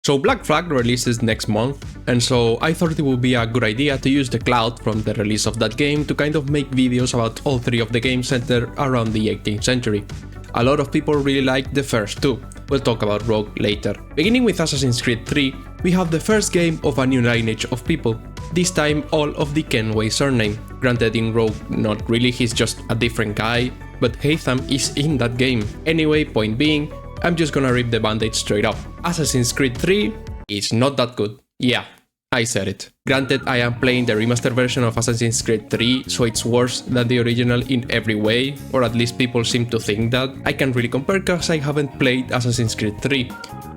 So Black Flag releases next month, and so I thought it would be a good idea to use the clout from the release of that game to kind of make videos about all three of the games centered around the 18th century. A lot of people really like the first two. We'll talk about Rogue later. Beginning with Assassin's Creed 3, we have the first game of a new lineage of people, this time all of the Kenway surname. Granted, in Rogue, not really, he's just a different guy, but Haytham is in that game. Anyway, point being, I'm just gonna rip the band-aid straight up. Assassin's Creed 3 is not that good. Yeah, I said it. Granted, I am playing the remastered version of Assassin's Creed 3, so it's worse than the original in every way, or at least people seem to think that. I can't really compare cause I haven't played Assassin's Creed 3,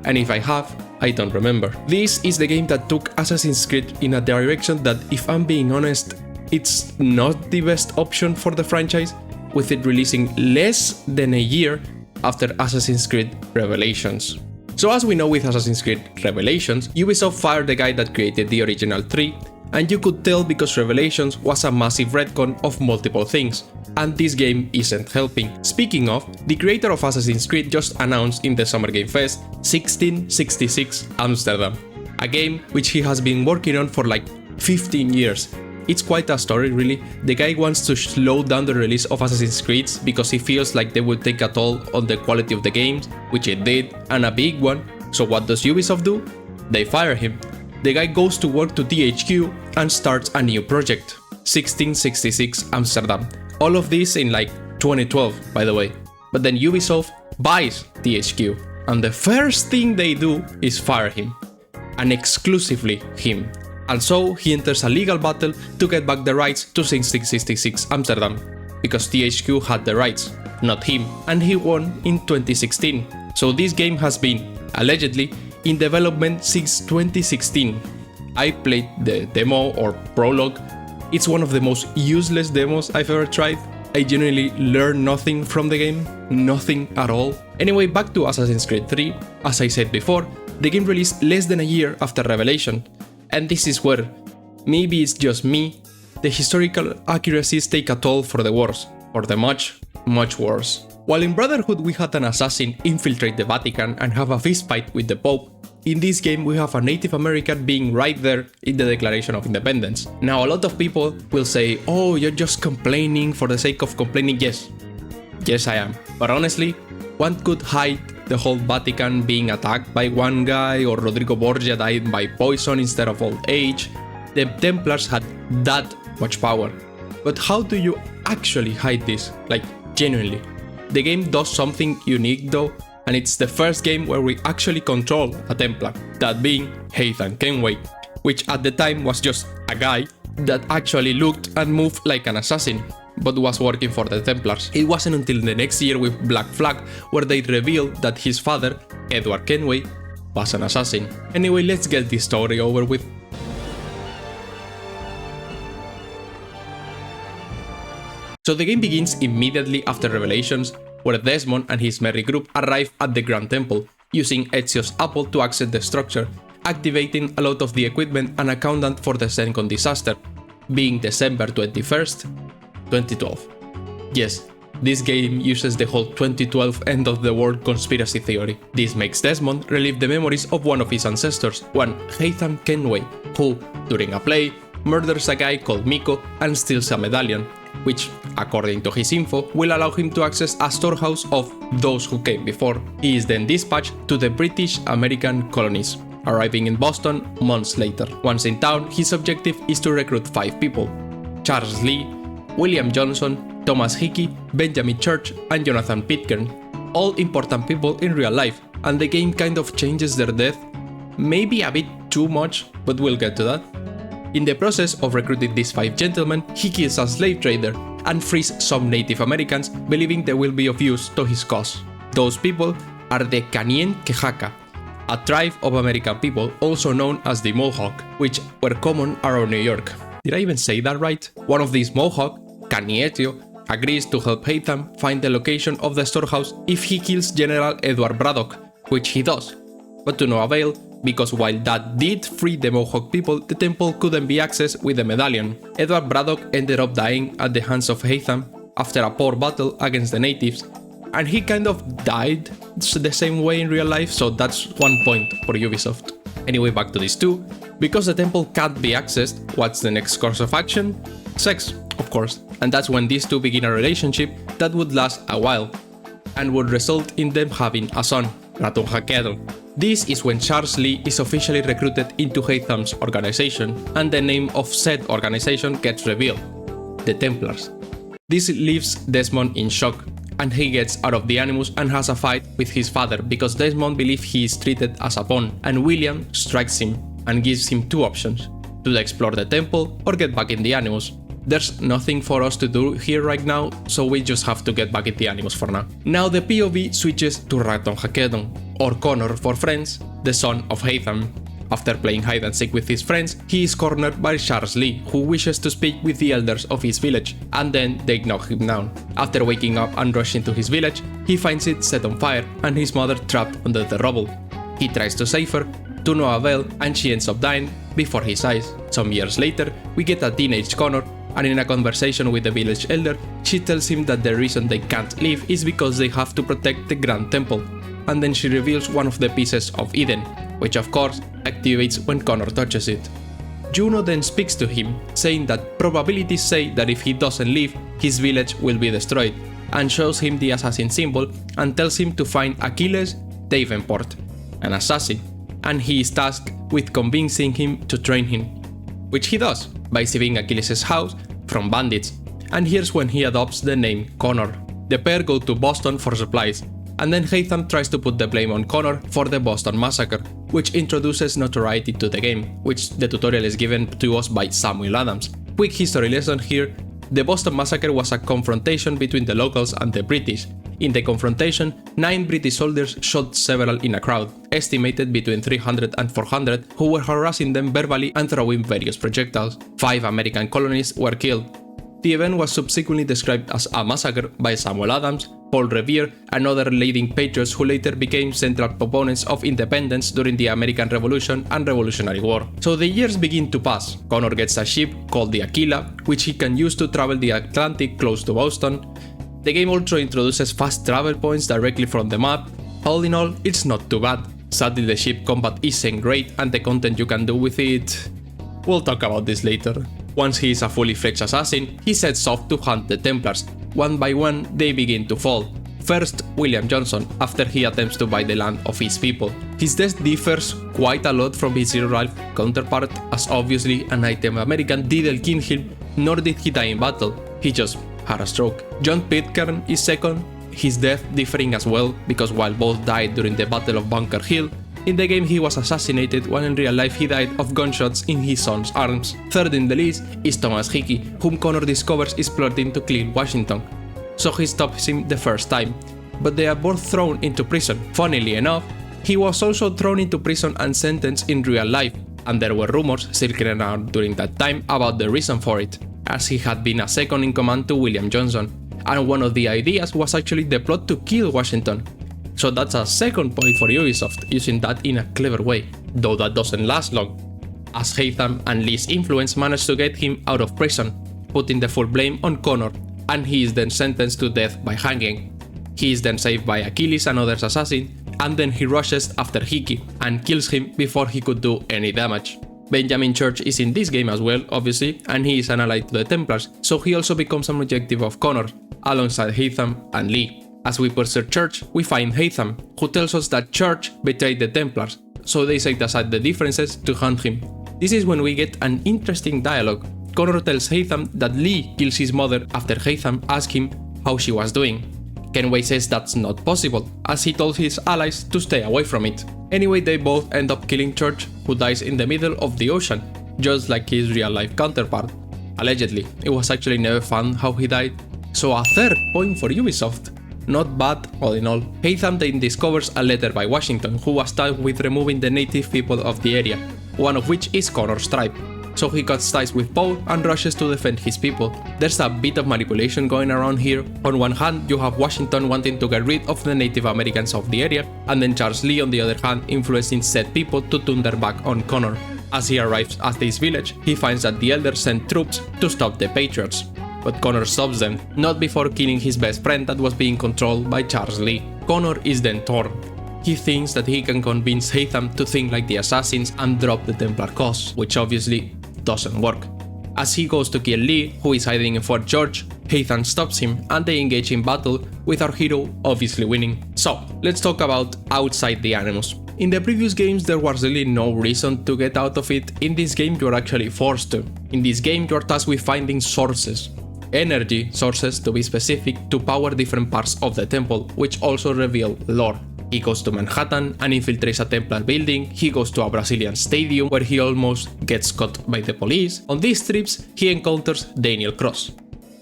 and if I have, I don't remember. This is the game that took Assassin's Creed in a direction that, if I'm being honest, it's not the best option for the franchise, with it releasing less than a year after Assassin's Creed Revelations. So as we know with Assassin's Creed Revelations, Ubisoft fired the guy that created the original 3, and you could tell because Revelations was a massive retcon of multiple things, and this game isn't helping. Speaking of, the creator of Assassin's Creed just announced in the Summer Game Fest 1666 Amsterdam, a game which he has been working on for like 15 years. It's quite a story really. The guy wants to slow down the release of Assassin's Creed because he feels like they would take a toll on the quality of the games, which it did, and a big one. So what does Ubisoft do? They fire him. The guy goes to work to THQ and starts a new project, 1666 Amsterdam. All of this in like 2012, by the way. But then Ubisoft buys THQ, and the first thing they do is fire him, and exclusively him. And so he enters a legal battle to get back the rights to 1666 Amsterdam, because THQ had the rights, not him, and he won in 2016. So this game has been, allegedly, in development since 2016. I played the demo or prologue. It's one of the most useless demos I've ever tried. I genuinely learned nothing from the game, nothing at all. Anyway, back to Assassin's Creed 3. As I said before, the game released less than a year after Revelation. And this is where, maybe it's just me, the historical accuracies take a toll for the worse, or the much, much worse. While in Brotherhood we had an assassin infiltrate the Vatican and have a fistfight with the Pope, in this game we have a Native American being right there in the Declaration of Independence. Now a lot of people will say, oh, you're just complaining for the sake of complaining. Yes I am. But honestly, one could hide the whole Vatican being attacked by one guy, or Rodrigo Borgia died by poison instead of old age. The Templars had that much power. But how do you actually hide this? Like, genuinely. The game does something unique though, and it's the first game where we actually control a Templar, that being Haytham Kenway, which at the time was just a guy that actually looked and moved like an assassin, but was working for the Templars. It wasn't until the next year with Black Flag where they revealed that his father, Edward Kenway, was an assassin. Anyway, let's get this story over with. So the game begins immediately after Revelations, where Desmond and his merry group arrive at the Grand Temple, using Ezio's apple to access the structure, activating a lot of the equipment and accountant for the second disaster, being December 21st, 2012. Yes, this game uses the whole 2012 end of the world conspiracy theory. This makes Desmond relive the memories of one of his ancestors, one Haytham Kenway, who, during a play, murders a guy called Miko and steals a medallion, which, according to his info, will allow him to access a storehouse of those who came before. He is then dispatched to the British American colonies, arriving in Boston months later. Once in town, his objective is to recruit 5 people: Charles Lee, William Johnson, Thomas Hickey, Benjamin Church, and Jonathan Pitcairn, all important people in real life, and the game kind of changes their death, maybe a bit too much, but we'll get to that. In the process of recruiting these 5 gentlemen, he kills a slave trader and frees some Native Americans, believing they will be of use to his cause. Those people are the Canien Quejaca, a tribe of American people also known as the Mohawk, which were common around New York. Did I even say that right? One of these Mohawk, Canietio, agrees to help Haytham find the location of the storehouse if he kills General Edward Braddock, which he does, but to no avail, because while that did free the Mohawk people, the temple couldn't be accessed with the medallion. Edward Braddock ended up dying at the hands of Haytham after a poor battle against the natives, and he kind of died the same way in real life, so that's one point for Ubisoft. Anyway, back to these two. Because the temple can't be accessed, what's the next course of action? Sex, of course. And that's when these two begin a relationship that would last a while, and would result in them having a son, Raton Hakedon. This is when Charles Lee is officially recruited into Haytham's organization, and the name of said organization gets revealed: the Templars. This leaves Desmond in shock, and he gets out of the Animus and has a fight with his father because Desmond believes he is treated as a pawn, and William strikes him and gives him two options: to explore the temple or get back in the Animus. There's nothing for us to do here right now, so we just have to get back in the Animus for now. Now the POV switches to Raton Hakedon, or Connor for friends, the son of Haytham. After playing hide and seek with his friends, he is cornered by Charles Lee, who wishes to speak with the elders of his village, and then they knock him down. After waking up and rushing to his village, he finds it set on fire and his mother trapped under the rubble. He tries to save her, to no avail, and she ends up dying before his eyes. Some years later, we get a teenage Connor, and in a conversation with the village elder, she tells him that the reason they can't leave is because they have to protect the Grand Temple, and then she reveals one of the pieces of Eden, which of course activates when Connor touches it. Juno then speaks to him, saying that probabilities say that if he doesn't leave, his village will be destroyed, and shows him the assassin symbol and tells him to find Achilles Davenport, an assassin, and he is tasked with convincing him to train him, which he does by saving Achilles' house from bandits, and here's when he adopts the name Connor. The pair go to Boston for supplies, and then Haytham tries to put the blame on Connor for the Boston Massacre, which introduces notoriety to the game, which the tutorial is given to us by Samuel Adams. Quick history lesson here: the Boston Massacre was a confrontation between the locals and the British. In the confrontation, 9 British soldiers shot several in a crowd, estimated between 300 and 400, who were harassing them verbally and throwing various projectiles. 5 American colonists were killed. The event was subsequently described as a massacre by Samuel Adams, Paul Revere, and other leading patriots who later became central proponents of independence during the American Revolution and Revolutionary War. So the years begin to pass. Connor gets a ship called the Aquila, which he can use to travel the Atlantic close to Boston. The game also introduces fast travel points directly from the map. All in all, it's not too bad. Sadly, the ship combat isn't great, and the content you can do with it... we'll talk about this later. Once he is a fully fledged assassin, he sets off to hunt the Templars. One by one, they begin to fall. First, William Johnson, after he attempts to buy the land of his people. His death differs quite a lot from his real-life counterpart, as obviously a Native American didn't kill him, nor did he die in battle, he just had a stroke. John Pitcairn is second, his death differing as well, because while both died during the Battle of Bunker Hill, in the game he was assassinated, while in real life he died of gunshots in his son's arms. Third in the list is Thomas Hickey, whom Connor discovers is plotting to kill Washington, so he stops him the first time, but they are both thrown into prison. Funnily enough, he was also thrown into prison and sentenced in real life, and there were rumors circling around during that time about the reason for it, as he had been a second in command to William Johnson, and one of the ideas was actually the plot to kill Washington. So that's a second point for Ubisoft, using that in a clever way, though that doesn't last long, as Haytham and Lee's influence managed to get him out of prison, putting the full blame on Connor, and he is then sentenced to death by hanging. He is then saved by Achilles, another assassin, and then he rushes after Hickey and kills him before he could do any damage. Benjamin Church is in this game as well, obviously, and he is an ally to the Templars, so he also becomes an objective of Connor, alongside Haytham and Lee. As we pursue Church, we find Haytham, who tells us that Church betrayed the Templars, so they set aside the differences to hunt him. This is when we get an interesting dialogue. Connor tells Haytham that Lee kills his mother after Haytham asks him how she was doing. Kenway says that's not possible, as he told his allies to stay away from it. Anyway, they both end up killing Church, who dies in the middle of the ocean, just like his real-life counterpart. Allegedly, it was actually never found how he died, so a third point for Ubisoft. Not bad, all in all. Haytham then discovers a letter by Washington, who was tasked with removing the native people of the area, one of which is Connor's tribe. So he cuts ties with both and rushes to defend his people. There's a bit of manipulation going around here. On one hand, you have Washington wanting to get rid of the Native Americans of the area, and then Charles Lee on the other hand influencing said people to turn their back on Connor. As he arrives at this village, he finds that the elders sent troops to stop the Patriots, but Connor stops them, not before killing his best friend that was being controlled by Charles Lee. Connor is then torn. he thinks that he can convince Haytham to think like the assassins and drop the Templar cause, which obviously doesn't work. As he goes to kill Lee, who is hiding in Fort George, Haytham stops him and they engage in battle, with our hero obviously winning. So, let's talk about outside the Animus. In the previous games there was really no reason to get out of it. In this game you are actually forced to. In this game you are tasked with finding sources. Energy sources, to be specific, to power different parts of the temple, which also reveal lore. He goes to Manhattan and infiltrates a Templar building, he goes to a Brazilian stadium where he almost gets caught by the police. On these trips he encounters Daniel Cross.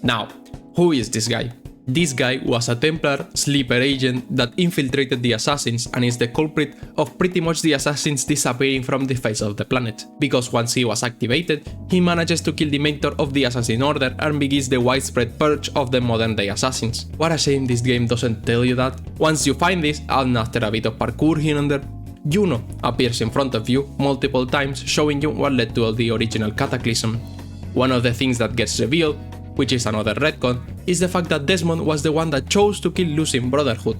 Now, who is this guy? This guy was a Templar sleeper agent that infiltrated the assassins and is the culprit of pretty much the assassins disappearing from the face of the planet, because once he was activated, he manages to kill the mentor of the assassin order and begins the widespread purge of the modern day assassins. What a shame this game doesn't tell you that. Once you find this, and after a bit of parkour here and there, Juno appears in front of you multiple times, showing you what led to the original cataclysm. One of the things that gets revealed, which is another retcon, is the fact that Desmond was the one that chose to kill Lucy in Brotherhood,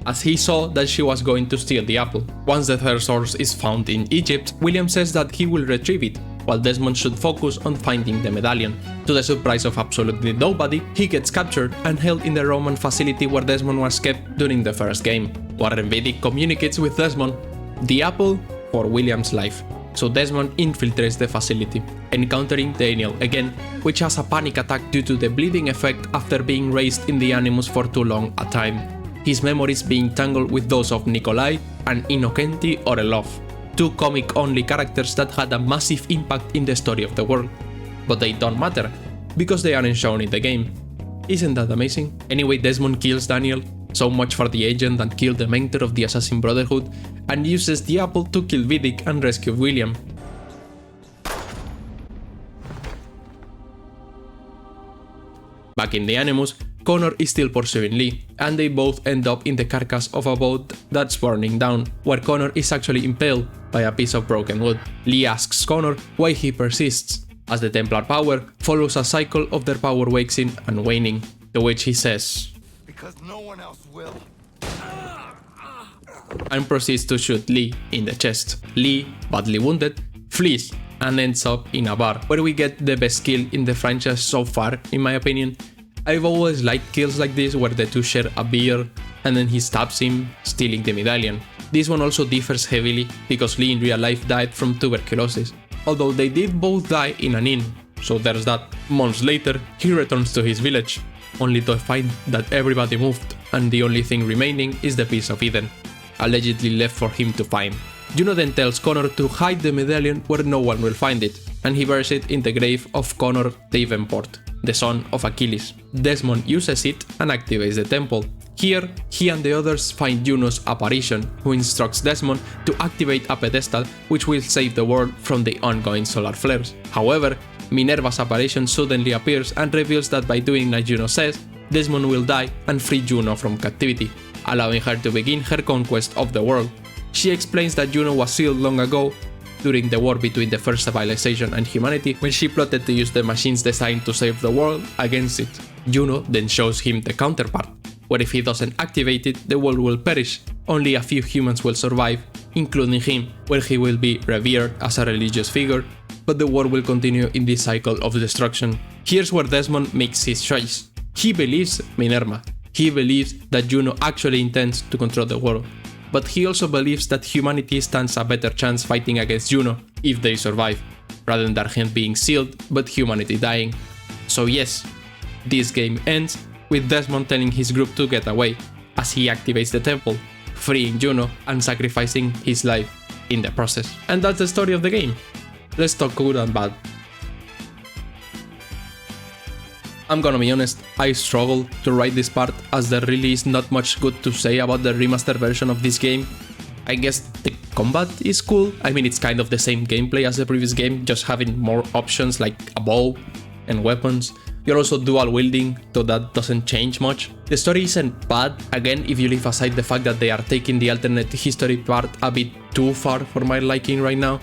as he saw that she was going to steal the apple. Once the third source is found in Egypt, William says that he will retrieve it, while Desmond should focus on finding the medallion. To the surprise of absolutely nobody, he gets captured and held in the Roman facility where Desmond was kept during the first game. Warren Beatty communicates with Desmond the apple for William's life. So Desmond infiltrates the facility, encountering Daniel again, which has a panic attack due to the bleeding effect after being raised in the Animus for too long a time. His memories being tangled with those of Nikolai and Innocenti Orelov, two comic-only characters that had a massive impact in the story of the world. But they don't matter, because they aren't shown in the game. Isn't that amazing? Anyway, Desmond kills Daniel, so much for the agent that killed the mentor of the Assassin Brotherhood, and uses the apple to kill Vidic and rescue William. Back in the Animus, Connor is still pursuing Lee, and they both end up in the carcass of a boat that's burning down, where Connor is actually impaled by a piece of broken wood. Lee asks Connor why he persists, as the Templar power follows a cycle of their power waxing and waning, to which he says, "Because no one else will." And proceeds to shoot Lee in the chest. Lee, badly wounded, flees and ends up in a bar, where we get the best kill in the franchise so far, in my opinion. I've always liked kills like this where the two share a beer and then he stabs him, stealing the medallion. This one also differs heavily because Lee in real life died from tuberculosis, although they did both die in an inn, so there's that. Months later, he returns to his village, only to find that everybody moved and the only thing remaining is the piece of Eden, allegedly left for him to find. Juno then tells Connor to hide the medallion where no one will find it, and he buries it in the grave of Connor Davenport, the son of Achilles. Desmond uses it and activates the temple. Here, he and the others find Juno's apparition, who instructs Desmond to activate a pedestal which will save the world from the ongoing solar flares. However, Minerva's apparition suddenly appears and reveals that by doing like Juno says, Desmond will die and free Juno from captivity, allowing her to begin her conquest of the world. She explains that Juno was sealed long ago, during the war between the first civilization and humanity, when she plotted to use the machines designed to save the world against it. Juno then shows him the counterpart, where if he doesn't activate it, the world will perish. Only a few humans will survive, including him, where he will be revered as a religious figure, but the world will continue in this cycle of destruction. Here's where Desmond makes his choice. He believes Minerva. He believes that Juno actually intends to control the world. But he also believes that humanity stands a better chance fighting against Juno if they survive, rather than him being sealed but humanity dying. So yes, this game ends with Desmond telling his group to get away, as he activates the temple, freeing Juno and sacrificing his life in the process. And that's the story of the game. Let's talk good and bad. I'm gonna be honest, I struggled to write this part as there really is not much good to say about the remastered version of this game. I guess the combat is cool. I mean, it's kind of the same gameplay as the previous game, just having more options like a bow and weapons. You're also dual wielding, though that doesn't change much. The story isn't bad, again, if you leave aside the fact that they are taking the alternate history part a bit too far for my liking right now.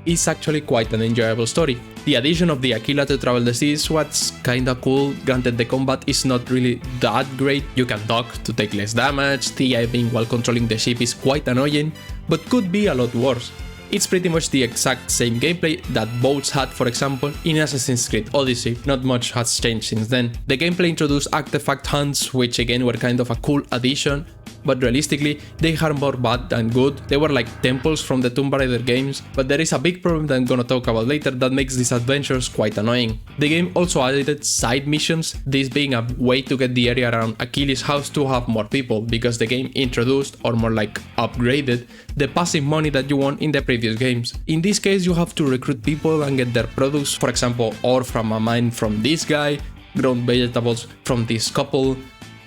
is actually quite an enjoyable story. The addition of the Aquila to travel the seas was kinda cool. Granted, the combat is not really that great. You can duck to take less damage, TIing while controlling the ship is quite annoying, but could be a lot worse. It's pretty much the exact same gameplay that Bolts had, for example, in Assassin's Creed Odyssey. Not much has changed since then. The gameplay introduced artifact hunts, which again were kind of a cool addition, but realistically, they are more bad than good. They were like temples from the Tomb Raider games, but there is a big problem that I'm gonna talk about later that makes these adventures quite annoying. The game also added side missions, this being a way to get the area around Achilles' house to have more people, because the game introduced, or more like upgraded, the passive money that you won in the previous games. In this case, you have to recruit people and get their products, for example, ore from a mine from this guy, grown vegetables from this couple,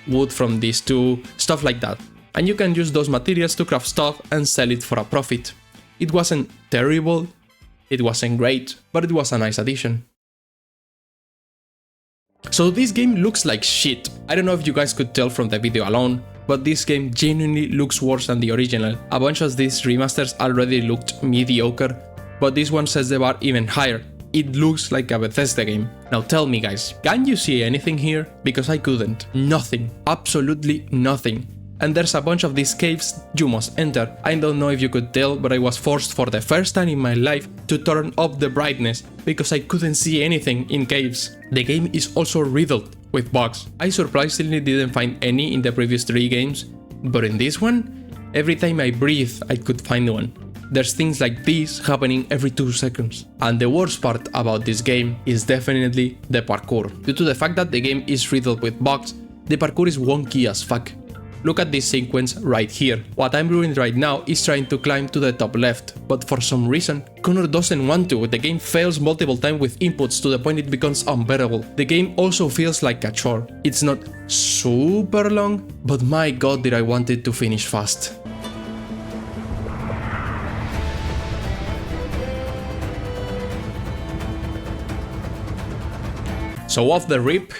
wood from these two, stuff like that. And you can use those materials to craft stuff and sell it for a profit. It wasn't terrible, it wasn't great, but it was a nice addition. So this game looks like shit. I don't know if you guys could tell from the video alone, but this game genuinely looks worse than the original. A bunch of these remasters already looked mediocre, but this one sets the bar even higher. It looks like a Bethesda game. Now tell me guys, can you see anything here? Because I couldn't. Nothing. Absolutely nothing. And there's a bunch of these caves you must enter. I don't know if you could tell, but I was forced for the first time in my life to turn up the brightness because I couldn't see anything in caves. The game is also riddled with bugs. I surprisingly didn't find any in the previous 3 games, but in this one, every time I breathe I could find one. There's things like this happening every 2 seconds. And the worst part about this game is definitely the parkour. Due to the fact that the game is riddled with bugs, the parkour is wonky as fuck. Look at this sequence right here. What I'm doing right now is trying to climb to the top left, but for some reason, Connor doesn't want to. The game fails multiple times with inputs to the point it becomes unbearable. The game also feels like a chore. It's not super long, but my god did I want it to finish fast. So off the rip,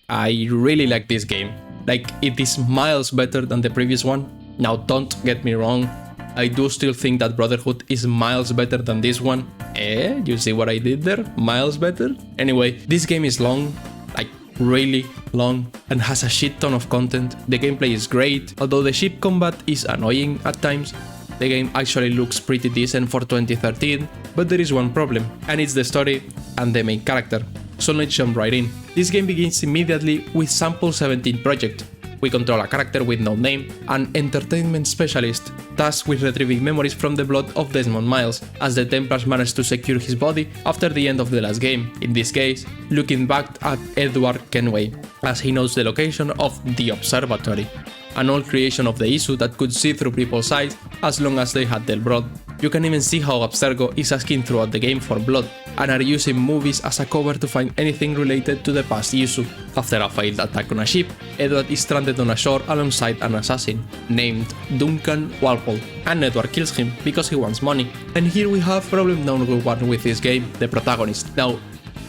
I really like this game. Like, it is miles better than the previous one. Now don't get me wrong, I do still think that Brotherhood is miles better than this one. You see what I did there? Miles better? Anyway, this game is long, like really long, and has a shit ton of content. The gameplay is great, although the ship combat is annoying at times. The game actually looks pretty decent for 2013, but there is one problem, and it's the story and the main character. So let's jump right in. This game begins immediately with Sample 17 project. We control a character with no name, an entertainment specialist, tasked with retrieving memories from the blood of Desmond Miles, as the Templars managed to secure his body after the end of the last game, in this case, looking back at Edward Kenway, as he knows the location of the observatory, an old creation of the issue that could see through people's eyes as long as they had their blood. You can even see how Abstergo is asking throughout the game for blood, and are using movies as a cover to find anything related to the past issue. After a failed attack on a ship, Edward is stranded on a shore alongside an assassin named Duncan Walpole, and Edward kills him because he wants money. And here we have problem number 1 with this game, the protagonist. Now,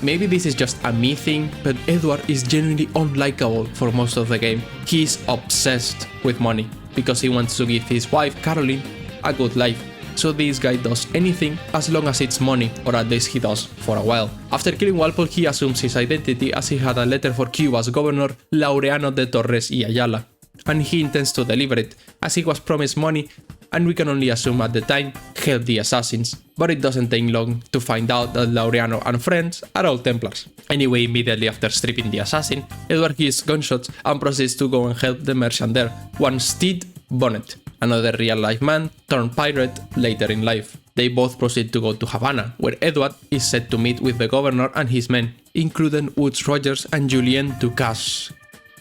maybe this is just a me thing, but Edward is genuinely unlikable for most of the game. He is obsessed with money, because he wants to give his wife, Caroline, a good life. So this guy does anything as long as it's money, or at least he does for a while. After killing Walpole, he assumes his identity as he had a letter for Cuba's governor, Laureano de Torres y Ayala, and he intends to deliver it, as he was promised money, and we can only assume at the time, help the assassins. But it doesn't take long to find out that Laureano and friends are all Templars. Anyway, immediately after stripping the assassin, Edward hears gunshots and proceeds to go and help the merchant there, one Steed Bonnet, another real-life man turned pirate later in life. They both proceed to go to Havana, where Edward is set to meet with the governor and his men, including Woods Rogers and Julien Ducasse,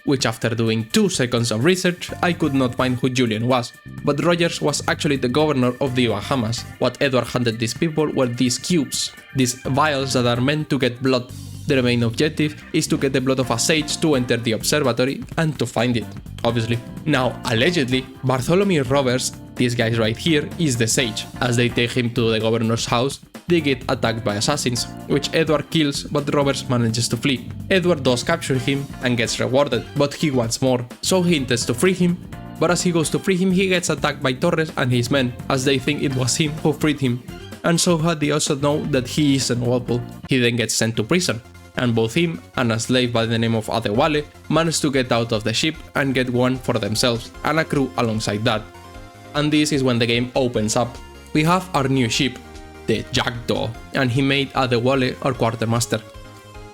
which after doing 2 seconds of research, I could not find who Julien was, but Rogers was actually the governor of the Bahamas. What Edward handed these people were these cubes, these vials that are meant to get blood. Their main objective is to get the blood of a sage to enter the observatory and to find it, obviously. Now, allegedly, Bartholomew Roberts, this guy right here, is the sage. As they take him to the governor's house, they get attacked by assassins, which Edward kills, but Roberts manages to flee. Edward does capture him and gets rewarded, but he wants more, so he intends to free him, but as he goes to free him, he gets attacked by Torres and his men, as they think it was him who freed him. and so had they also know that he isn't Walpole. He then gets sent to prison, and both him and a slave by the name of Adewale manage to get out of the ship and get one for themselves and a crew alongside that. And this is when the game opens up. We have our new ship, the Jackdaw, and he made Adewale our quartermaster.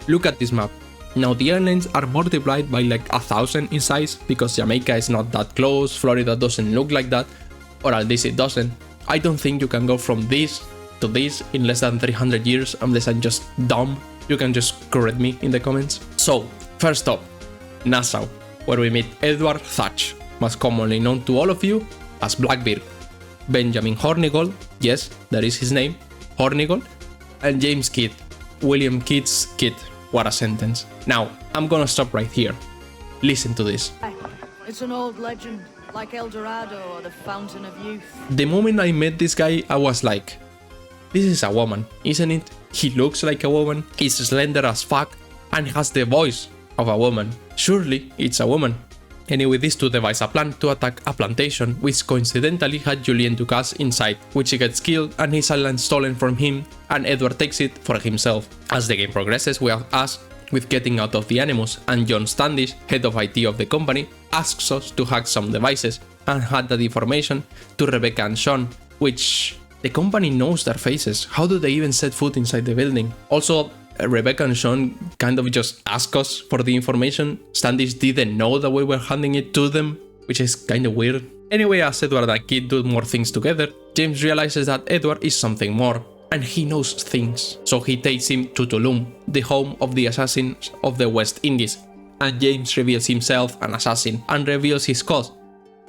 Look at this map. Now the islands are multiplied by like 1,000 in size because Jamaica is not that close, Florida doesn't look like that, or at least it doesn't. I don't think you can go from this to this in less than 300 years unless I'm just dumb. You can just correct me in the comments. So, first up, Nassau, where we meet Edward Thatch, most commonly known to all of you as Blackbeard, Benjamin Hornigold, yes, that is his name, Hornigold, and James Kidd, William Kidd's kid. What a sentence. Now, I'm gonna stop right here. Listen to this. It's an old legend, like El Dorado or the Fountain of Youth. The moment I met this guy, I was like, this is a woman, isn't it? He looks like a woman, he's slender as fuck, and has the voice of a woman. Surely, it's a woman. Anyway, these two devise a plan to attack a plantation, which coincidentally had Julien Ducasse inside, which he gets killed and his island stolen from him, and Edward takes it for himself. As the game progresses, we have us with getting out of the Animus, and John Standish, head of IT of the company, asks us to hack some devices and hand that information to Rebecca and Sean, which the company knows their faces. How do they even set foot inside the building? Also, Rebecca and Sean kind of just ask us for the information. Standish didn't know that we were handing it to them, which is kind of weird. Anyway, as Edward and Kidd do more things together, James realizes that Edward is something more, and he knows things. So he takes him to Tulum, the home of the assassins of the West Indies, and James reveals himself an assassin and reveals his cause,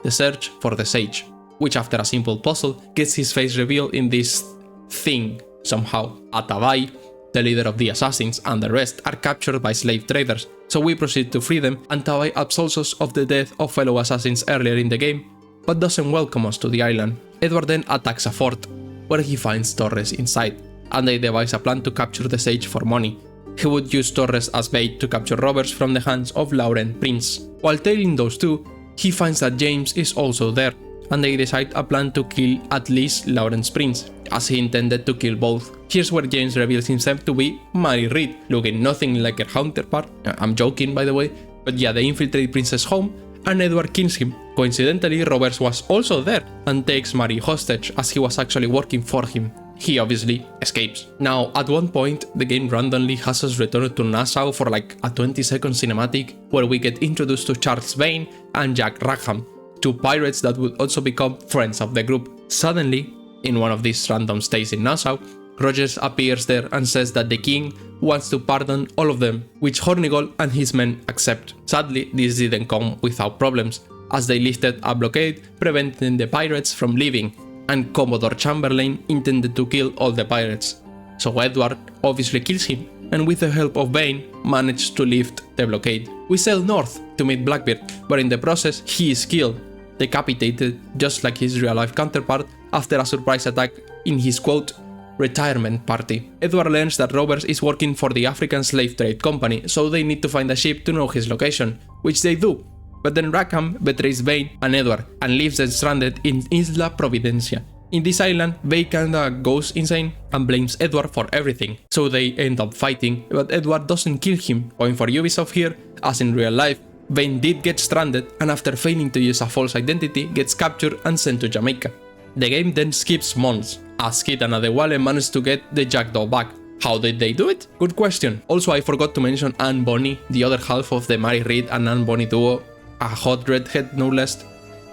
the search for the Sage, which after a simple puzzle gets his face revealed in this thing somehow. Atabai, the leader of the assassins, and the rest are captured by slave traders, so we proceed to free them, and Tabai absolves us of the death of fellow assassins earlier in the game, but doesn't welcome us to the island. Edward then attacks a fort, where he finds Torres inside, and they devise a plan to capture the Sage for money. He would use Torres as bait to capture robbers from the hands of Lauren Prince. While tailing those two, he finds that James is also there, and they decide a plan to kill at least Lawrence Prince, as he intended to kill both. Here's where James reveals himself to be Mary Reed, looking nothing like her counterpart. I'm joking, by the way, but yeah, they infiltrate Prince's home, and Edward kills him. Coincidentally, Roberts was also there, and takes Mary hostage, as he was actually working for him. He obviously escapes. Now, at one point, the game randomly has us return to Nassau for like a 20-second cinematic, where we get introduced to Charles Vane and Jack Rackham, two pirates that would also become friends of the group. Suddenly, in one of these random stays in Nassau, Rogers appears there and says that the king wants to pardon all of them, which Hornigold and his men accept. Sadly, this didn't come without problems, as they lifted a blockade preventing the pirates from leaving, and Commodore Chamberlain intended to kill all the pirates. So Edward obviously kills him, and with the help of Vane, managed to lift the blockade. We sail north to meet Blackbeard, but in the process he is killed, decapitated just like his real-life counterpart after a surprise attack in his quote, retirement party. Edward learns that Roberts is working for the African Slave Trade Company, so they need to find a ship to know his location, which they do. But then Rackham betrays Vane and Edward and leaves them stranded in Isla Providencia. In this island, Vane kinda goes insane and blames Edward for everything, so they end up fighting, but Edward doesn't kill him. Point for Ubisoft here, as in real life, Vane did get stranded and after failing to use a false identity, gets captured and sent to Jamaica. The game then skips months, as Kidd and Adewale managed to get the Jackdaw back. How did they do it? Good question. Also, I forgot to mention Anne Bonny, the other half of the Mary Reed and Anne Bonny duo, a hot redhead no less.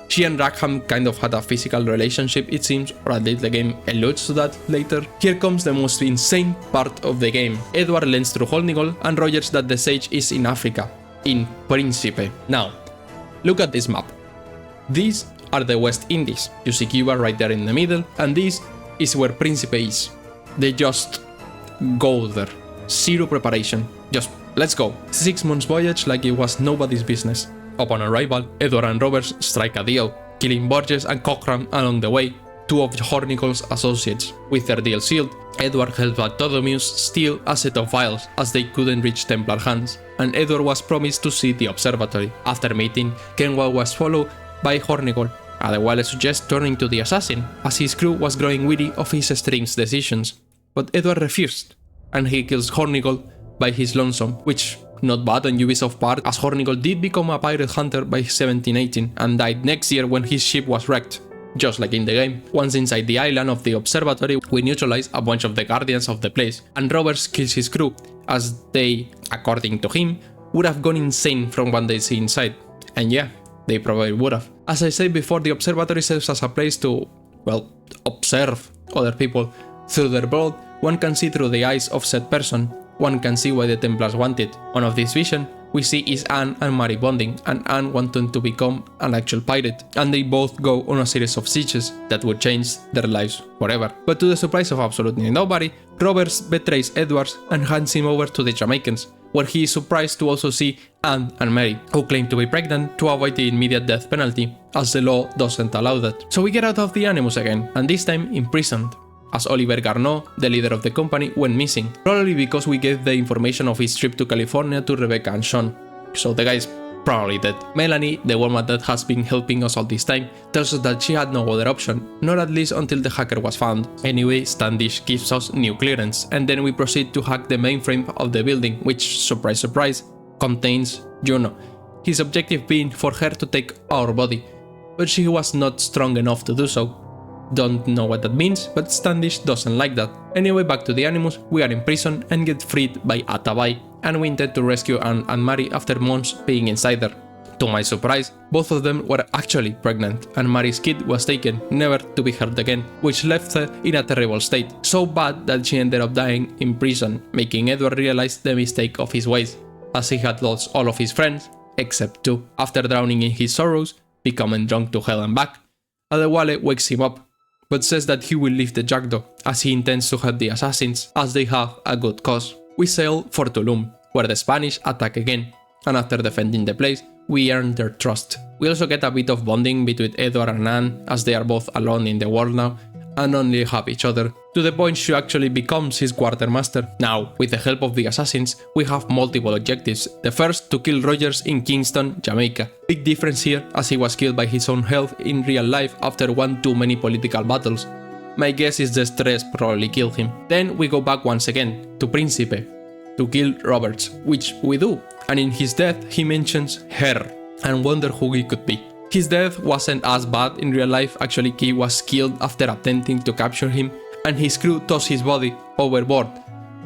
She and Rackham kind of had a physical relationship, it seems, or at least the game alludes to that later. Here comes the most insane part of the game. Edward learns through Hornigold and Rogers that the Sage is in Africa, in Príncipe. Now, look at this map. These are the West Indies. You see Cuba right there in the middle, and this is where Príncipe is. They just go there. Zero preparation. Just, let's go. 6 months voyage like it was nobody's business. Upon arrival, Edward and Roberts strike a deal, killing Borges and Cochran along the way, two of Hornigold's associates. With their deal sealed, Edward helped Bartholomew steal a set of files as they couldn't reach Templar hands, and Edward was promised to see the observatory. After meeting, Kenway was followed by Hornigold, Adewale suggests turning to the assassin, as his crew was growing weary of his strange decisions, but Edward refused, and he kills Hornigold by his lonesome, which, not bad on Ubisoft part, as Hornigold did become a pirate hunter by 1718 and died next year when his ship was wrecked, just like in the game. Once inside the island of the observatory, we neutralize a bunch of the guardians of the place, and Roberts kills his crew, as they, according to him, would have gone insane from what they see inside. And yeah, they probably would have. As I said before, the observatory serves as a place to, well, observe other people. Through their world, one can see through the eyes of said person. One can see why the Templars want it. One of this vision we see is Anne and Mary bonding, and Anne wanting to become an actual pirate, and they both go on a series of sieges that would change their lives forever. But to the surprise of absolutely nobody, Roberts betrays Edwards and hands him over to the Jamaicans, where he is surprised to also see Anne and Mary, who claim to be pregnant to avoid the immediate death penalty, as the law doesn't allow that. So we get out of the Animus again, and this time imprisoned, as Oliver Garneau, the leader of the company, went missing, probably because we gave the information of his trip to California to Rebecca and Sean, so the guy's probably dead. Melanie, the woman that has been helping us all this time, tells us that she had no other option, not at least until the hacker was found. Anyway, Standish gives us new clearance, and then we proceed to hack the mainframe of the building, which, surprise surprise, contains Juno, his objective being for her to take our body, but she was not strong enough to do so. Don't know what that means, but Standish doesn't like that. Anyway, back to the Animus, we are in prison and get freed by Atabai, and we intend to rescue Anne and Mary after months being inside there. To my surprise, both of them were actually pregnant, and Mary's kid was taken, never to be heard again, which left her in a terrible state, so bad that she ended up dying in prison, making Edward realize the mistake of his ways, as he had lost all of his friends, except two. After drowning in his sorrows, becoming drunk to hell and back, Adewale wakes him up, but says that he will leave the Jackdaw, as he intends to help the assassins, as they have a good cause. We sail for Tulum, where the Spanish attack again, and after defending the place, we earn their trust. We also get a bit of bonding between Edward and Anne, as they are both alone in the world now, and only have each other, to the point she actually becomes his quartermaster. Now, with the help of the assassins, we have multiple objectives. The first, to kill Rogers in Kingston, Jamaica. Big difference here, as he was killed by his own health in real life after one too many political battles. My guess is the stress probably killed him. Then we go back once again, to Principe, to kill Roberts, which we do, and in his death he mentions her, and wonder who he could be. His death wasn't as bad in real life, actually he was killed after attempting to capture him, and his crew tossed his body overboard,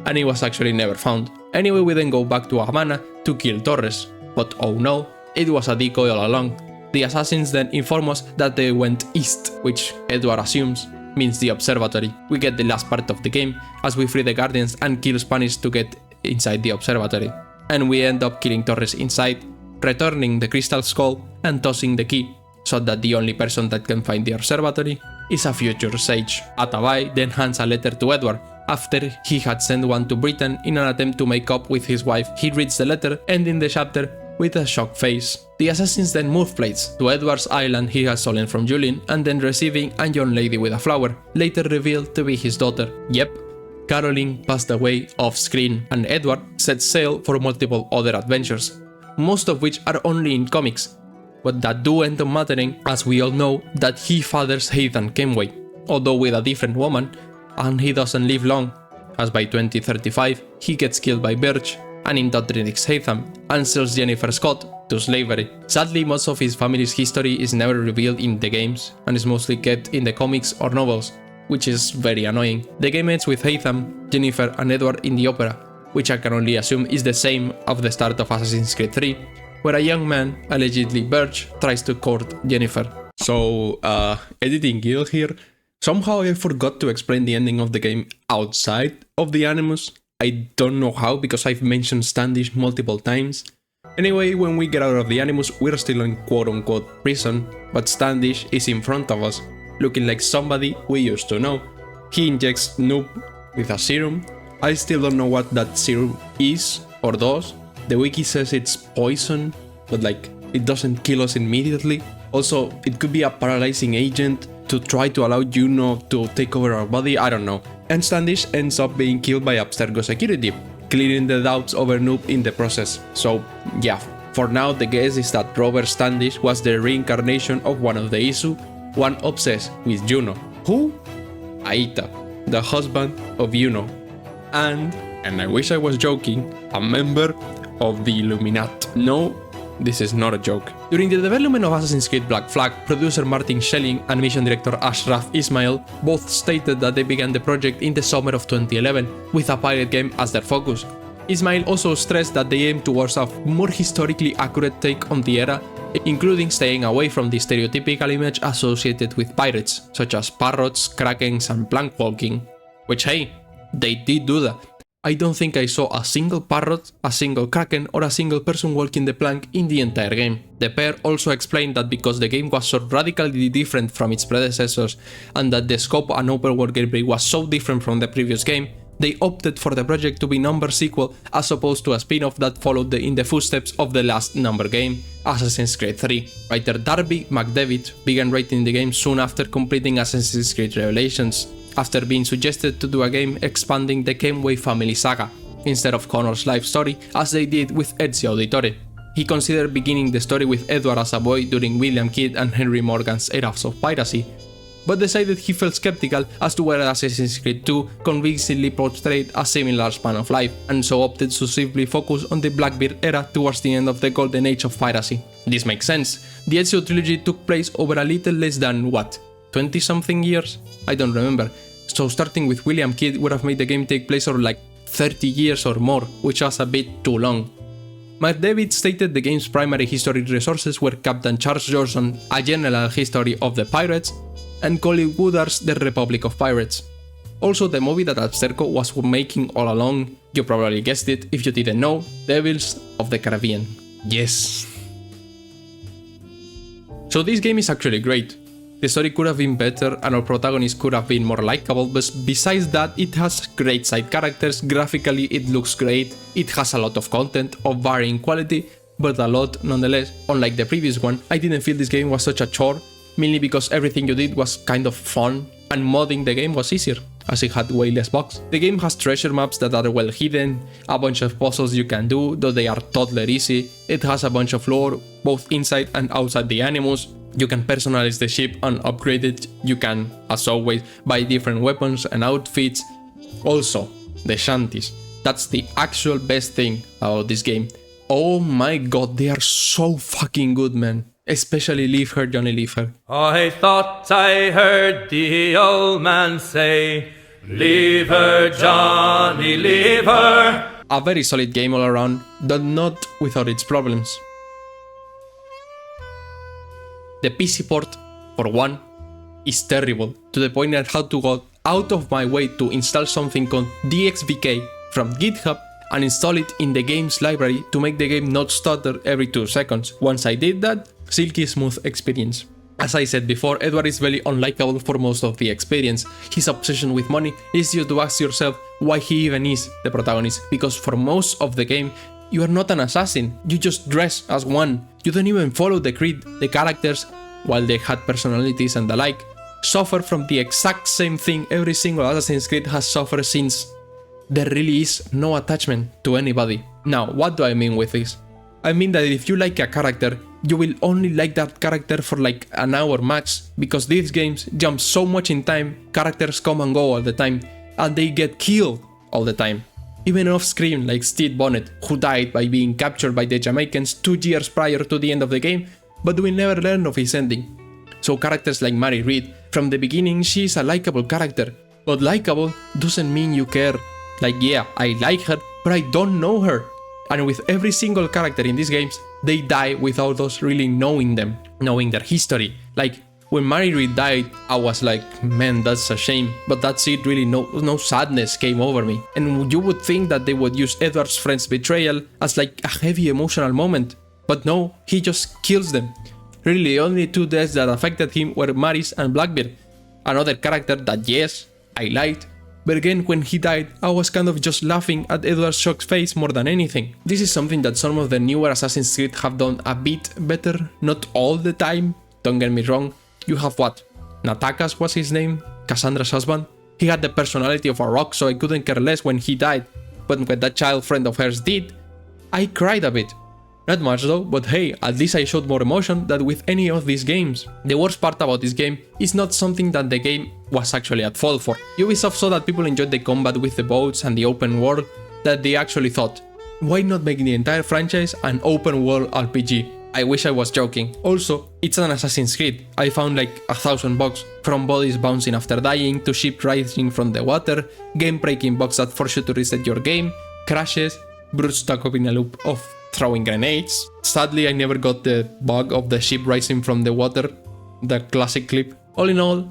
and he was actually never found. Anyway, we then go back to Havana to kill Torres, but oh no, it was a decoy all along. The assassins then inform us that they went east, which Edward assumes means the observatory. We get the last part of the game, as we free the guardians and kill Spanish to get inside the observatory, and we end up killing Torres inside, returning the crystal skull and tossing the key, so that the only person that can find the observatory is a future sage. Atabai then hands a letter to Edward, after he had sent one to Britain in an attempt to make up with his wife. He reads the letter, ending the chapter with a shocked face. The assassins then move plates to Edward's island he has stolen from Julian, and then receiving a young lady with a flower, later revealed to be his daughter. Yep, Caroline passed away off screen, and Edward set sail for multiple other adventures, most of which are only in comics, but that do end up mattering, as we all know that he fathers Hayden Kenway, although with a different woman, and he doesn't live long, as by 2035 he gets killed by Birch and indoctrinates Haytham and sells Jennifer Scott to slavery. Sadly, most of his family's history is never revealed in the games, and is mostly kept in the comics or novels, which is very annoying. The game ends with Haytham, Jennifer and Edward in the opera, which I can only assume is the same of the start of Assassin's Creed 3, where a young man, allegedly Birch, tries to court Jennifer. So, editing guild here. Somehow I forgot to explain the ending of the game outside of the Animus. I don't know how, because I've mentioned Standish multiple times. Anyway, when we get out of the Animus, we're still in quote-unquote prison, but Standish is in front of us, looking like somebody we used to know. He injects Noob with a serum. I still don't know what that serum is or does. The wiki says it's poison, but like, it doesn't kill us immediately. Also, it could be a paralyzing agent to try to allow Juno to take over our body, I don't know. And Standish ends up being killed by Abstergo security, clearing the doubts over Noob in the process. So yeah, For now, the guess is that Robert Standish was the reincarnation of one of the Isu, one obsessed with Juno. Who? Aita, the husband of Juno. And I wish I was joking, a member of the Illuminati. No, this is not a joke. During the development of Assassin's Creed Black Flag, producer Martin Schelling and mission director Ashraf Ismail both stated that they began the project in the summer of 2011 with a pirate game as their focus. Ismail also stressed that they aimed towards a more historically accurate take on the era, including staying away from the stereotypical image associated with pirates, such as parrots, krakens and plank walking. Which hey, they did do that. I don't think I saw a single parrot, a single kraken or a single person walking the plank in the entire game. The pair also explained that because the game was so radically different from its predecessors and that the scope and open world gameplay was so different from the previous game, they opted for the project to be Number's sequel as opposed to a spin-off that followed in the footsteps of the last Number game, Assassin's Creed 3. Writer Darby McDevitt began writing the game soon after completing Assassin's Creed Revelations, after being suggested to do a game expanding the Kenway family saga, instead of Connor's life story as they did with Ezio Auditore. He considered beginning the story with Edward as a boy during William Kidd and Henry Morgan's eras of piracy, but decided he felt skeptical as to whether Assassin's Creed 2 convincingly portrayed a similar span of life, and so opted to simply focus on the Blackbeard era towards the end of the golden age of piracy. This makes sense. The Ezio trilogy took place over a little less than, what, 20-something years? I don't remember. So starting with William Kidd would have made the game take place over like 30 years or more, which was a bit too long. McDevitt stated the game's primary history resources were Captain Charles Johnson, A General History of the Pirates, and Colin Woodard's The Republic of Pirates. Also, the movie that Abstergo was making all along, you probably guessed it if you didn't know, Devils of the Caribbean. Yes. So this game is actually great. The story could have been better and our protagonist could have been more likable, but besides that, it has great side characters, graphically it looks great, it has a lot of content of varying quality, but a lot nonetheless. Unlike the previous one, I didn't feel this game was such a chore, mainly because everything you did was kind of fun, and modding the game was easier, as it had way less bugs. The game has treasure maps that are well hidden, a bunch of puzzles you can do, though they are totally easy, it has a bunch of lore, both inside and outside the Animus, you can personalize the ship and upgrade it, you can, as always, buy different weapons and outfits. Also, the shanties, that's the actual best thing about this game. Oh my god, they are so fucking good, man. Especially Leave Her, Johnny Leave Her. I thought I heard the old man say, leave her, Johnny, leave her. A very solid game all around, but not without its problems. The PC port, for one, is terrible, to the point that I had to go out of my way to install something called DXVK from GitHub and install it in the game's library to make the game not stutter every 2 seconds. Once I did that, silky smooth experience. As I said before, Edward is very unlikable for most of the experience. His obsession with money leads you to ask yourself why he even is the protagonist, because for most of the game, you are not an assassin, you just dress as one. You don't even follow the creed. The characters, while they had personalities and the like, suffer from the exact same thing every single Assassin's Creed has suffered since. There really is no attachment to anybody. Now, what do I mean with this? I mean that if you like a character, you will only like that character for like an hour max, because these games jump so much in time, characters come and go all the time, and they get killed all the time. Even off screen, like Steve Bonnet, who died by being captured by the Jamaicans 2 years prior to the end of the game, but we never learn of his ending. So characters like Mary Reed, from the beginning she is a likable character, but likable doesn't mean you care. Like, yeah, I like her, but I don't know her. And with every single character in these games, they die without us really knowing them, knowing their history. Like, when Mary Reed died, I was like, man, that's a shame, but that's it, really no sadness came over me. And you would think that they would use Edward's friend's betrayal as like a heavy emotional moment, but no, he just kills them. Really, the only 2 deaths that affected him were Mary's and Blackbeard, another character that yes, I liked, but again, when he died, I was kind of just laughing at Edward's shocked face more than anything. This is something that some of the newer Assassin's Creed have done a bit better, not all the time, don't get me wrong. You have what? Natakas was his name? Cassandra's husband? He had the personality of a rock, so I couldn't care less when he died, but when that child friend of hers did, I cried a bit. Not much though, but hey, at least I showed more emotion than with any of these games. The worst part about this game is not something that the game was actually at fault for. Ubisoft saw that people enjoyed the combat with the boats and the open world that they actually thought, why not make the entire franchise an open world RPG? I wish I was joking. Also, it's an Assassin's Creed. I found like 1,000 bugs, from bodies bouncing after dying to ship rising from the water, game breaking bugs that force you to reset your game, crashes, brutes stuck up in a loop of throwing grenades. Sadly, I never got the bug of the ship rising from the water, the classic clip. All in all,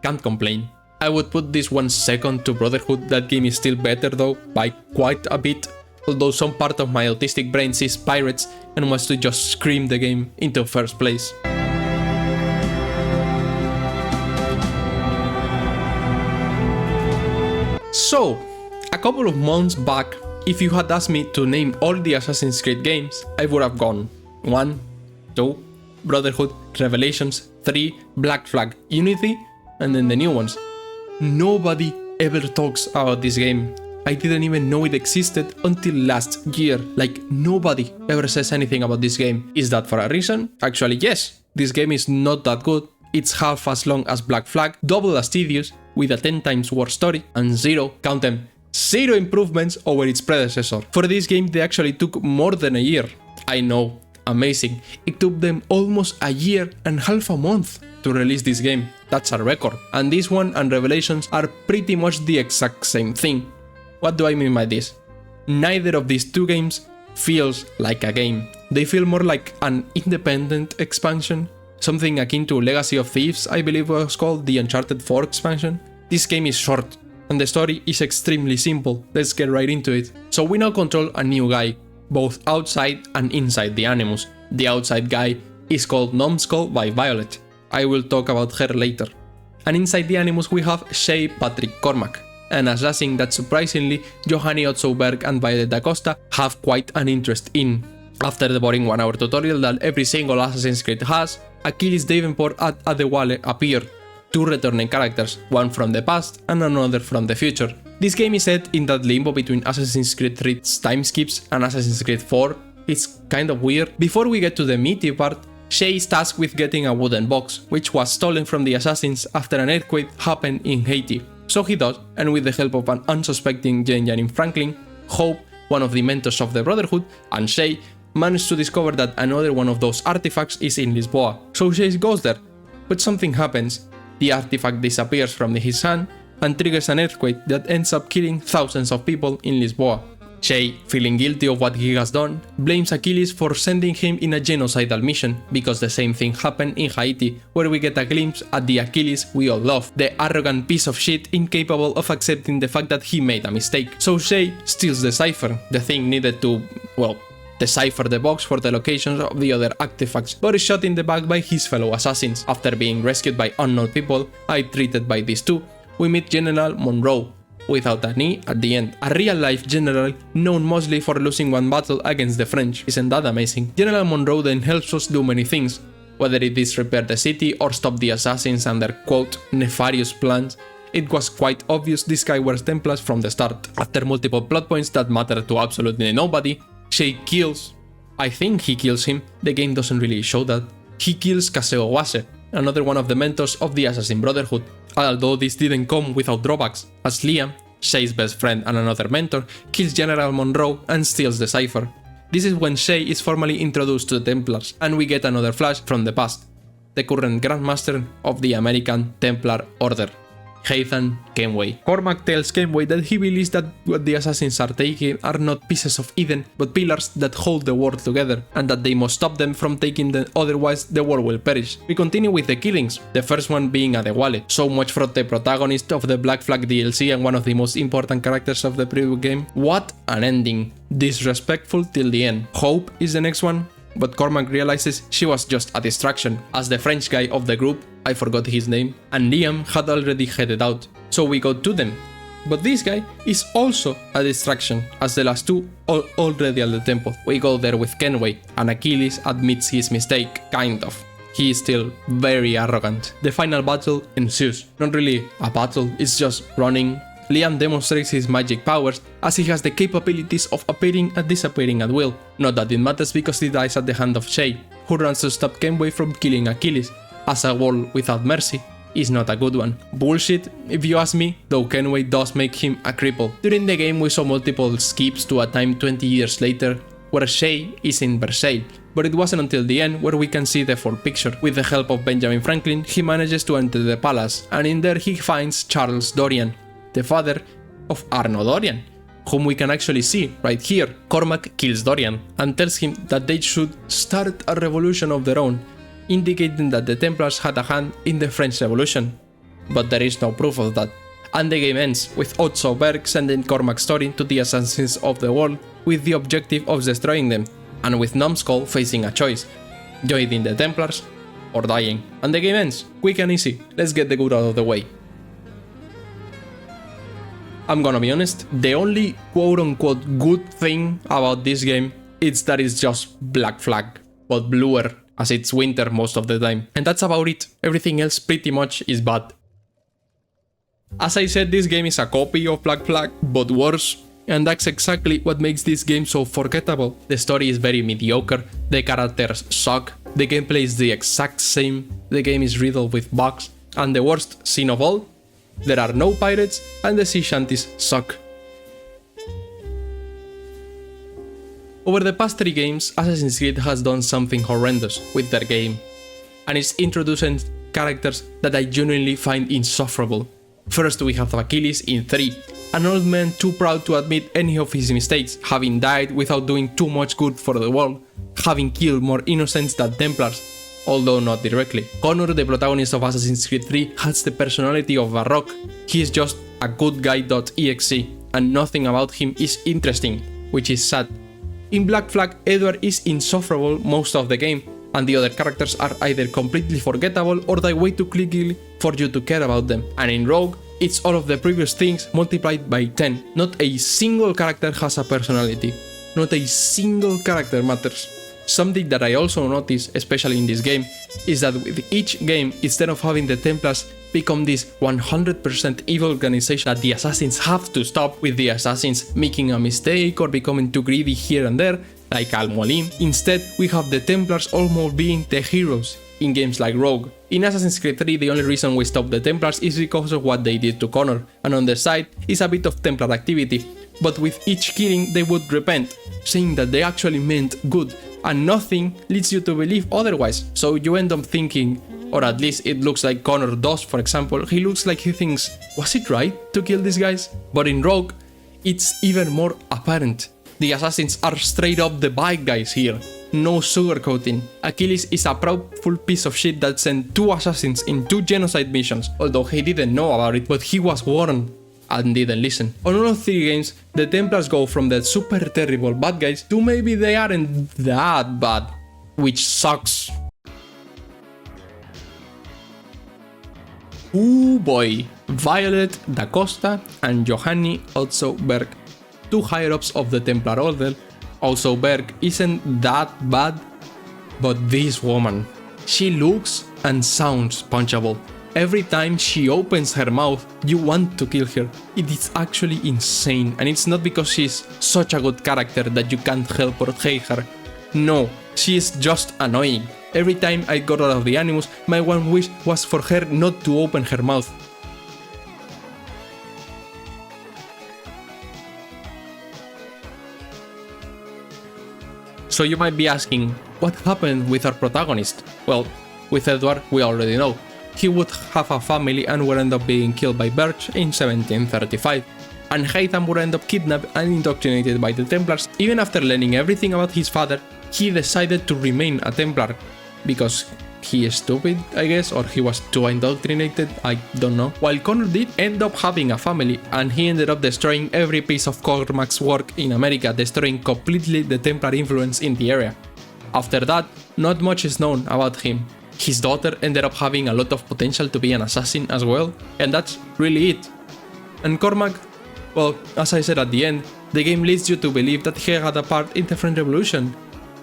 can't complain. I would put this one second to Brotherhood. That game is still better though, by quite a bit, although some part of my autistic brain sees pirates and wants to just scream the game into first place. So, a couple of months back, if you had asked me to name all the Assassin's Creed games, I would have gone 1, 2, Brotherhood, Revelations, 3, Black Flag, Unity, and then the new ones. Nobody ever talks about this game. I didn't even know it existed until last year. Like, nobody ever says anything about this game. Is that for a reason? Actually, yes. This game is not that good. It's half as long as Black Flag, double as tedious, with a 10 times worse story, and zero, count them, zero improvements over its predecessor. For this game, they actually took more than a year. I know, amazing. It took them almost a year and half a month to release this game. That's a record. And this one and Revelations are pretty much the exact same thing. What do I mean by this? Neither of these two games feels like a game. They feel more like an independent expansion, something akin to Legacy of Thieves, I believe was called, the Uncharted 4 expansion. This game is short, and the story is extremely simple. Let's get right into it. So we now control a new guy, both outside and inside the Animus. The outside guy is called Numbskull by Violet. I will talk about her later. And inside the Animus we have Shay Patrick Cormac, an assassin that surprisingly Johanny Otsoberg and Violet da Costa have quite an interest in. After the boring 1-hour tutorial that every single Assassin's Creed has, Achilles Davenport and Adewale appear, two returning characters, one from the past and another from the future. This game is set in that limbo between Assassin's Creed 3's time skips and Assassin's Creed 4. It's kind of weird. Before we get to the meaty part, Shay is tasked with getting a wooden box, which was stolen from the assassins after an earthquake happened in Haiti. So he does, and with the help of an unsuspecting Janin Franklin, Hope, one of the mentors of the Brotherhood, and Shay manage to discover that another one of those artifacts is in Lisboa. So Shay goes there, but something happens. The artifact disappears from his hand and triggers an earthquake that ends up killing thousands of people in Lisboa. Shay, feeling guilty of what he has done, blames Achilles for sending him in a genocidal mission, because the same thing happened in Haiti, where we get a glimpse at the Achilles we all love, the arrogant piece of shit incapable of accepting the fact that he made a mistake. So Shay steals the cipher, the thing needed to, well, decipher the box for the locations of the other artifacts, but is shot in the back by his fellow assassins. After being rescued by unknown people, treated by these two, we meet General Monroe, without a knee at the end. A real-life general known mostly for losing one battle against the French. Isn't that amazing? General Monroe then helps us do many things, whether it is repair the city or stop the assassins and their quote nefarious plans. It was quite obvious this guy was Templars from the start. After multiple plot points that matter to absolutely nobody, Shay kills, I think he kills him, the game doesn't really show that. He kills Kaseo Wase, another one of the mentors of the Assassin Brotherhood, although this didn't come without drawbacks, as Liam, Shay's best friend and another mentor, kills General Monroe and steals the cipher. This is when Shay is formally introduced to the Templars, and we get another flash from the past, the current Grandmaster of the American Templar Order, Haythan Kenway. Cormac tells Kenway that he believes that what the assassins are taking are not pieces of Eden, but pillars that hold the world together, and that they must stop them from taking them, otherwise the world will perish. We continue with the killings, the first one being Adewale. So much for the protagonist of the Black Flag DLC and one of the most important characters of the previous game. What an ending. Disrespectful till the end. Hope is the next one, but Cormac realizes she was just a distraction, as the French guy of the group, I forgot his name, and Liam had already headed out, so we go to them. But this guy is also a distraction, as the last two are already at the temple. We go there with Kenway, and Achilles admits his mistake, kind of. He is still very arrogant. The final battle ensues. Not really a battle, it's just running, Liam demonstrates his magic powers as he has the capabilities of appearing and disappearing at will. Not that it matters because he dies at the hand of Shay, who runs to stop Kenway from killing Achilles, as a world without mercy is not a good one. Bullshit, if you ask me, though Kenway does make him a cripple. During the game we saw multiple skips to a time 20 years later where Shay is in Versailles, but it wasn't until the end where we can see the full picture. With the help of Benjamin Franklin, he manages to enter the palace, and in there he finds Charles Dorian, the father of Arno Dorian, whom we can actually see right here. Cormac kills Dorian and tells him that they should start a revolution of their own, indicating that the Templars had a hand in the French Revolution. But there is no proof of that. And the game ends with Otso Berg sending Cormac's story to the assassins of the world with the objective of destroying them, and with Numbskull facing a choice: joining the Templars or dying. And the game ends. Quick and easy. Let's get the good out of the way. I'm gonna be honest, the only quote-unquote good thing about this game is that it's just Black Flag, but bluer, as it's winter most of the time. And that's about it. Everything else pretty much is bad. As I said, this game is a copy of Black Flag, but worse. And that's exactly what makes this game so forgettable. The story is very mediocre, the characters suck, the gameplay is the exact same, the game is riddled with bugs, and the worst sin of all, there are no pirates and the sea shanties suck. Over the past 3 games, Assassin's Creed has done something horrendous with their game, and it's introducing characters that I genuinely find insufferable. First we have Achilles in 3, an old man too proud to admit any of his mistakes, having died without doing too much good for the world, having killed more innocents than Templars, although not directly. Connor, the protagonist of Assassin's Creed 3, has the personality of a rock. He is just a good guy.exe, and nothing about him is interesting, which is sad. In Black Flag, Edward is insufferable most of the game, and the other characters are either completely forgettable or die way too quickly for you to care about them. And in Rogue, it's all of the previous things multiplied by 10. Not a single character has a personality. Not a single character matters. Something that I also notice, especially in this game, is that with each game, instead of having the Templars become this 100% evil organization that the assassins have to stop, with the assassins making a mistake or becoming too greedy here and there, like Al-Mualim, instead we have the Templars almost being the heroes in games like Rogue. In Assassin's Creed 3, the only reason we stop the Templars is because of what they did to Connor, and on the side is a bit of Templar activity, but with each killing they would repent, saying that they actually meant good, and nothing leads you to believe otherwise, so you end up thinking, or at least it looks like Connor does. For example, he looks like he thinks, was it right to kill these guys? But in Rogue, it's even more apparent. The assassins are straight up the bad guys here, no sugarcoating. Achilles is a proudful piece of shit that sent 2 assassins in 2 genocide missions, although he didn't know about it, but he was warned and didn't listen. On all 3 games, the Templars go from the super terrible bad guys to maybe they aren't that bad, which sucks. Ooh boy, Violet da Costa and Johanni Otso Berg, 2 higher-ups of the Templar Order. Also Berg isn't that bad, but this woman, she looks and sounds punchable. Every time she opens her mouth, you want to kill her. It is actually insane, and it's not because she's such a good character that you can't help but hate her. No, she is just annoying. Every time I got out of the Animus, my one wish was for her not to open her mouth. So you might be asking, what happened with our protagonist? Well, with Edward we already know. He would have a family and would end up being killed by Birch in 1735. And Haytham would end up kidnapped and indoctrinated by the Templars. Even after learning everything about his father, he decided to remain a Templar. Because he is stupid, I guess, or he was too indoctrinated, I don't know. While Connor did end up having a family, and he ended up destroying every piece of Cormac's work in America, destroying completely the Templar influence in the area. After that, not much is known about him. His daughter ended up having a lot of potential to be an assassin as well, and that's really it. And Cormac, well, as I said at the end, the game leads you to believe that he had a part in the French Revolution.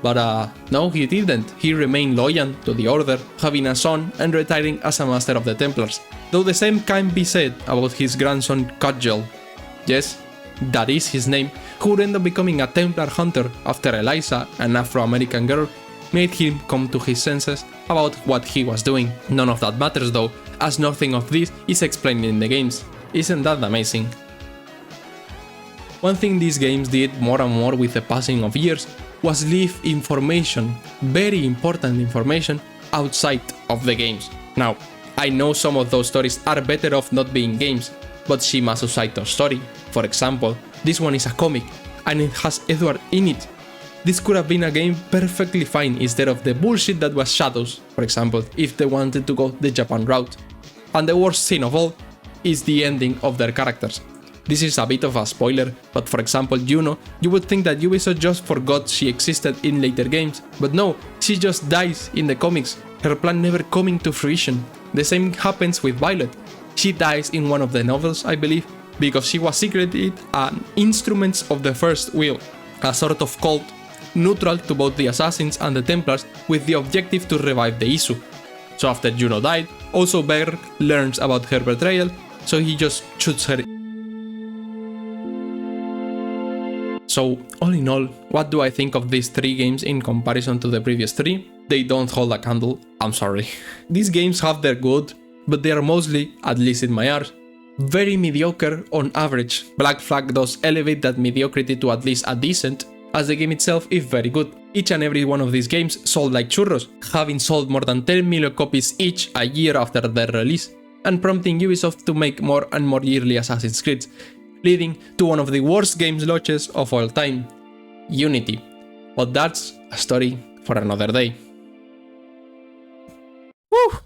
But no, he didn't. He remained loyal to the Order, having a son and retiring as a Master of the Templars. Though the same can be said about his grandson Cudgel. Yes, that is his name, who would end up becoming a Templar hunter after Eliza, an Afro-American girl, made him come to his senses about what he was doing. None of that matters though, as nothing of this is explained in the games. Isn't that amazing? One thing these games did more and more with the passing of years was leave information, very important information, outside of the games. Now, I know some of those stories are better off not being games, but Shima Susaito's story, for example, this one is a comic, and it has Edward in it. This could have been a game perfectly fine instead of the bullshit that was Shadows, for example, if they wanted to go the Japan route. And the worst thing of all is the ending of their characters. This is a bit of a spoiler, but for example Juno, you would think that Ubisoft just forgot she existed in later games, but no, she just dies in the comics, her plan never coming to fruition. The same happens with Violet. She dies in one of the novels, I believe, because she was secreted an Instruments of the First Will, a sort of cult neutral to both the Assassins and the Templars with the objective to revive the Isu. So after Juno died, also Berg learns about her betrayal, so he just shoots her. So all in all, what do I think of these 3 games in comparison to the previous 3? They don't hold a candle, I'm sorry. These games have their good, but they are mostly, at least in my eyes, very mediocre on average. Black Flag does elevate that mediocrity to at least a decent, as the game itself is very good. Each and every one of these games sold like churros, having sold more than 10 million copies each a year after their release, and prompting Ubisoft to make more and more yearly Assassin's Creed, leading to one of the worst games launches of all time, Unity. But that's a story for another day. Woo!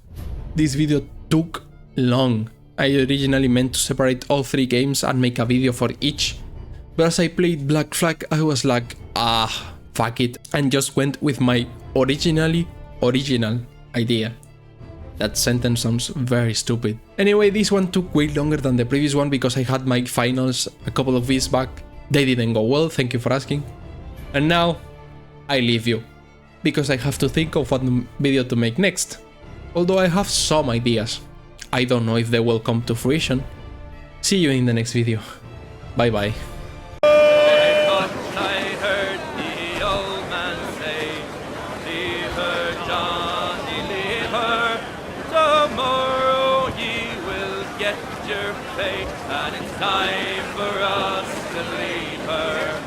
This video took long. I originally meant to separate all 3 games and make a video for each, but as I played Black Flag I was like, fuck it, and just went with my original idea. That sentence sounds very stupid. Anyway, this one took way longer than the previous one because I had my finals a couple of weeks back. They didn't go well, thank you for asking. And now, I leave you, because I have to think of what video to make next. Although I have some ideas. I don't know if they will come to fruition. See you in the next video. Bye bye. I heard the old man say, leave her, Johnny, leave her. Tomorrow ye will get your pay, and it's time for us to leave her.